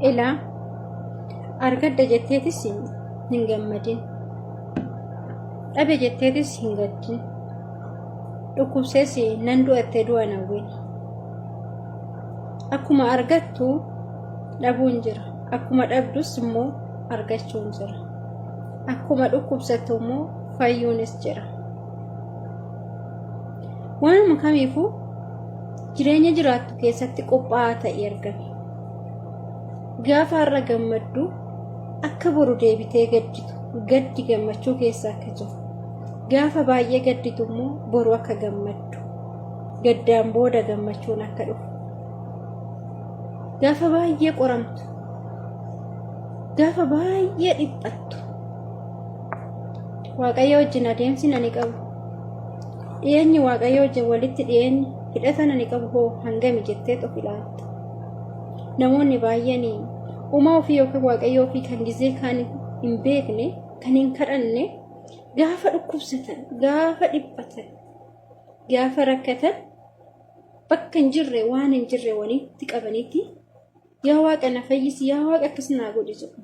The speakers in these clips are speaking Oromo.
Ilaa argadda jetteetis hin gammadin. Dhabe jetteetis hin gaddin. Dhukkubsees nan du'attee du'a nawwin. Akkuma argattu dhabuun jira. Akkuma dhabdus immoo argachuun jira. Akkuma dhukkubsattu immoo fayyuunis jira. Waanuma kamiifuu jireenya jiraattu keessatti qophaa'aa ta'e argame. Gaafa har'a gammaddu akka boru deebitee gadditu. Gaddi gammachuu keessa akka jiru. Gaafa baay'ee gadditu immoo boru akka gammaddu. Gaddaan booda gammachuun akka dhufu. Gaafa baay'ee qoramtu. Gaafa baay'ee dhiphattu. Waaqayyo wajjin adeemsi ani qabu. Dhiyeenyi Waaqayyo wajjin walitti dhiyeenyi hidhata ani qabu hoo hangami jettee of ilaalta. Namoonni baay'een uumaa ofii yookiin Waaqayyo ofii kan gizee kan hin beekne, kan hin kadhanne gaafa dhukkubsatan, gaafa dhiphatan, gaafa rakkatan bakka hin jirre waan hin jirre walitti qabaniiti yaa Waaqa na fayyisi, yaa Waaqa akkas naa godhi jedhu.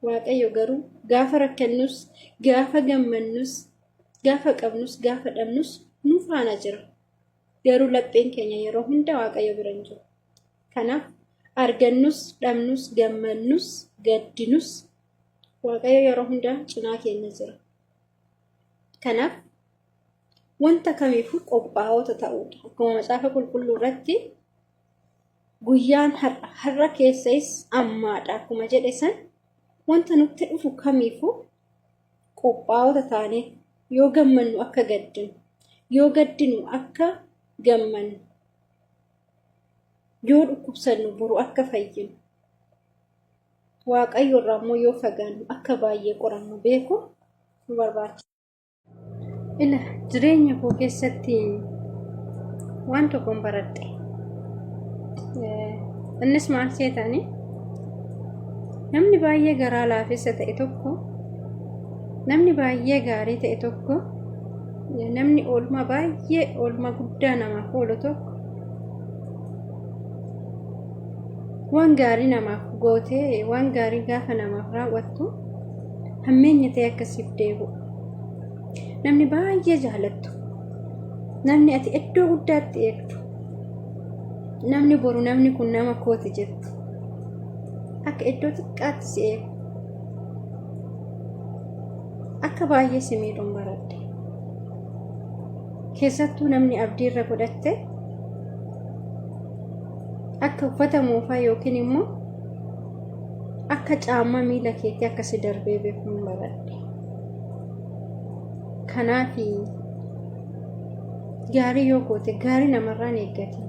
Waaqayyo garuu gaafa rakkannus, gaafa gammannus, gaafa qabnus, gaafa dhabnus nu faana jira. Garuu lapheen keenya yeroo hunda Waaqayyo bira hin jiru. Kanaaf argannus, dhabnus, gammannus, gaddinus Waaqayyo yeroo hunda cinaa keenya jira. Kanaaf wanta kamiifuu qophaa'oota ta'uudha. Akkuma macaafa qulqulluu irratti guyyaan har'a keessas ammaadha akkuma jedhe san wanta nutti dhufu kamiifuu qophaa'oota taanee yoo gammannu akka gaddinu, yoo gaddinu akka gammannu, yoo dhukkubsannu boru akka fayyinu, Waaqayyo irraa immoo yoo fagaannu akka baay'ee qorannu beeku nu barbaachisa. Jireenya koo keessatti waan tokkoon baradhe. Innis maal seetanii namni baay'ee garaa laafessa ta'e tokko, namni baay'ee gaarii ta'e tokko, namni oolmaa baay'ee oolmaa guddaa namaaf oolu tokko waan gaarii namaaf gootee waan gaarii gaafa namaaf raawwattu hammeenya ta'e akkasiif deebi'u. Namni baay'ee jaalattu, namni ati iddoo guddaatti eegdu, namni boru namni kun nama kooti jettu akka iddoo xiqqaatti si eegu, akka baay'ee si miidhuun baradhe. Keessattuu namni abdii irra godhatte akka uffata moofaa yookiin immoo akka caammaa miila keetii akka si darbee beekuun baradhe. Kanaaf gaarii yoo goote gaarii namarraan eeggati.